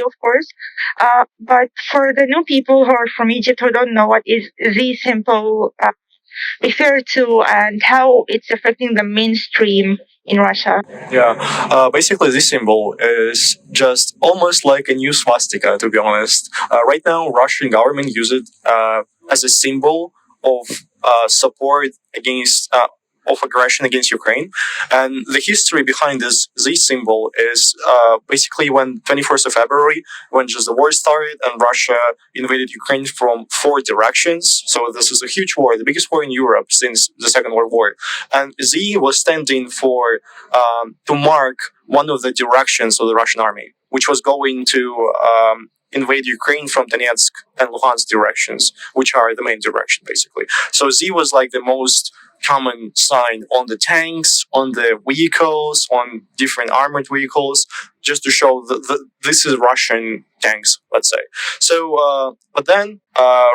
of course. But for the new people who are from Egypt who don't know what is the symbol refer to and how it's affecting the mainstream in Russia. Yeah, basically this symbol is just almost like a new swastika, to be honest. Right now, Russian government use it as a symbol of support against of aggression against Ukraine. And the history behind this symbol is basically when 21st of February, when just the war started and Russia invaded Ukraine from 4 directions. So this is a huge war, the biggest war in Europe since the Second World War. And Z was standing for to mark one of the directions of the Russian army, which was going to invade Ukraine from Donetsk and Luhansk directions, which are the main direction, basically. So Z was like the most common sign on the tanks, on the vehicles, on different armored vehicles, just to show that this is Russian tanks, let's say. So, but then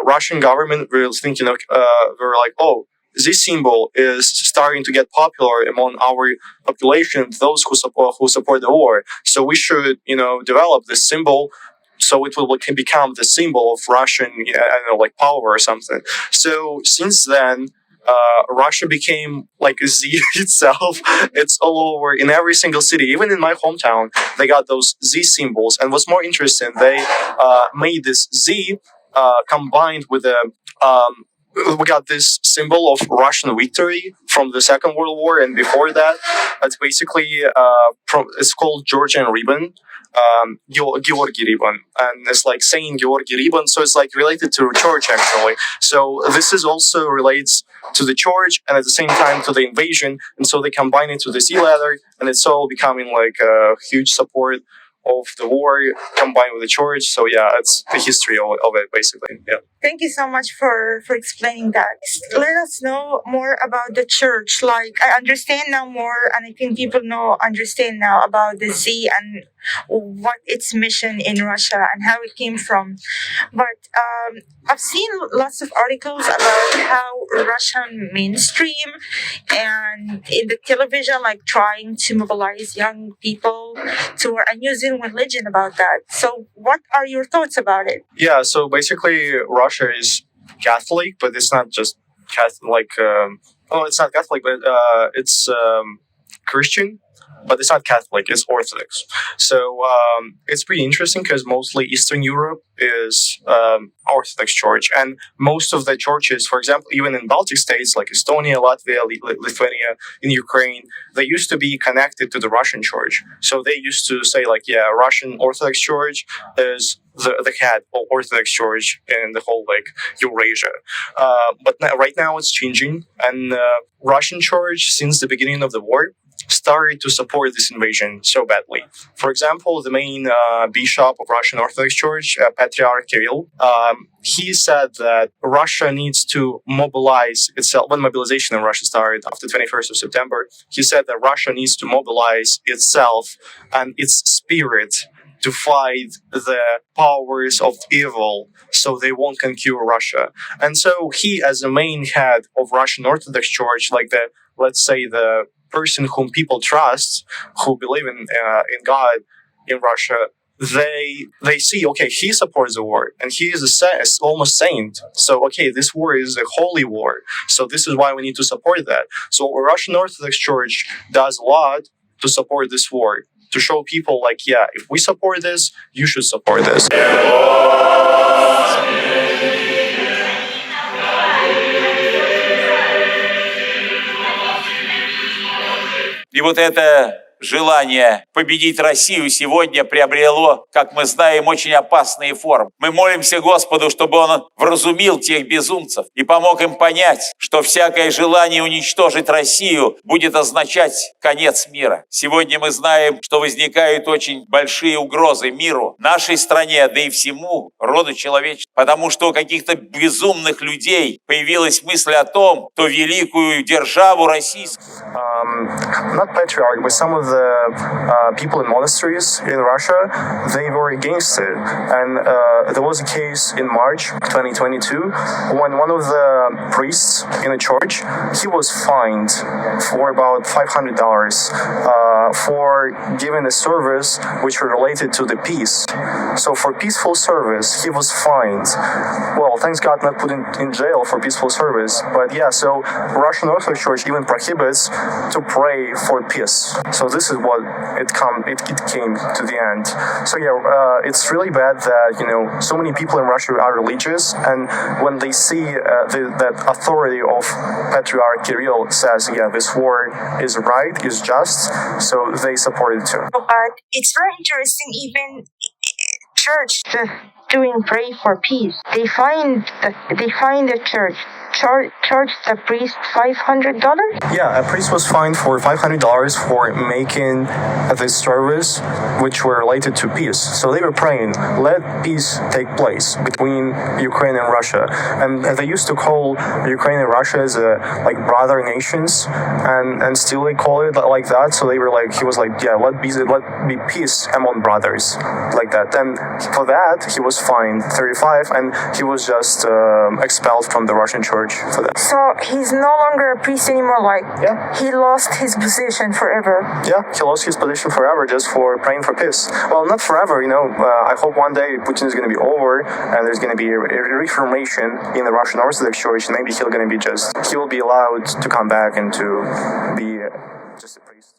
Russian government was thinking, they were like, oh, this symbol is starting to get popular among our population, those who support the war. So we should, develop this symbol so it will become the symbol of Russian, power or something. So since then, Russia became like a Z itself. It's all over in every single city. Even in my hometown, they got those Z symbols. And what's more interesting, they made this Z combined with we got this symbol of Russian victory from the Second World War, and before that, it's basically it's called Georgian ribbon, Georgi ribbon, and it's like saying Georgi ribbon, so it's like related to church actually. So this is also relates to the church and at the same time to the invasion, and so they combine it to the Z letter, and it's all becoming like a huge support of the war combined with the church. So yeah, it's the history of it basically. Yeah. Thank you so much for explaining that. Let us know more about the church. Like, I understand now more, and I think people understand now about the Z and what its mission in Russia and how it came from. But I've seen lots of articles about how Russian mainstream and in the television, like trying to mobilize young people and using religion about that. So what are your thoughts about it? Yeah, so basically Russia is Catholic, but it's not just Catholic. It's not Catholic, but it's Christian. But it's not Catholic, it's Orthodox. So it's pretty interesting because mostly Eastern Europe is Orthodox Church. And most of the churches, for example, even in Baltic states like Estonia, Latvia, Lithuania, in Ukraine, they used to be connected to the Russian Church. So they used to say like, yeah, Russian Orthodox Church is the head of Orthodox Church in the whole like Eurasia. But right now it's changing. And Russian Church, since the beginning of the war, started to support this invasion so badly. For example, the main bishop of Russian Orthodox Church, Patriarch Kirill, he said that Russia needs to mobilize itself. When mobilization in Russia started after 21st of September, he said that Russia needs to mobilize itself and its spirit to fight the powers of evil so they won't conquer Russia. And so he, as the main head of Russian Orthodox Church, like let's say the person whom people trust, who believe in God in Russia, they see, okay, he supports the war, and he is almost saint. So, okay, this war is a holy war. So this is why we need to support that. So Russian Orthodox Church does a lot to support this war, to show people like, yeah, if we support this, you should support this. И вот это желание победить Россию сегодня приобрело, как мы знаем, очень опасные формы. Мы молимся Господу, чтобы Он вразумил тех безумцев и помог им понять, что всякое желание уничтожить Россию будет означать конец мира. Сегодня мы знаем, что возникают очень большие угрозы миру, нашей стране, да и всему роду человеческому, потому что у каких-то безумных людей появилась мысль о том, что великую державу российскую. not patriarch, but some of the people in monasteries in Russia, they were against it. And there was a case in March 2022 when one of the priests in a church, he was fined for about $500 for giving a service which were related to the peace. So for peaceful service, he was fined. Well, thanks God not put in jail for peaceful service. But yeah, so Russian Orthodox Church even prohibits to pray for peace. So this is what it came to the end. So yeah, it's really bad that, so many people in Russia are religious, and when they see that authority of Patriarch Kirill says, yeah, this war is right, is just, so they support it too. But it's very interesting, even church just doing pray for peace. They find the church charge the priest $500. Yeah, a priest was fined for $500 for making this service which were related to peace. So they were praying, let peace take place between Ukraine and Russia. And they used to call Ukraine and Russia as like brother nations, and still they call it like that. So they were like, he was like, yeah, let be peace among brothers, like that. And for that he was fined $35, and he was just expelled from the Russian church for that. So he's no longer a priest anymore, he lost his position forever. Yeah, he lost his position forever just for praying for peace. Well, not forever, I hope one day Putin is going to be over and there's going to be a reformation in the Russian Orthodox Church, and maybe he will be allowed to come back and to be just a priest.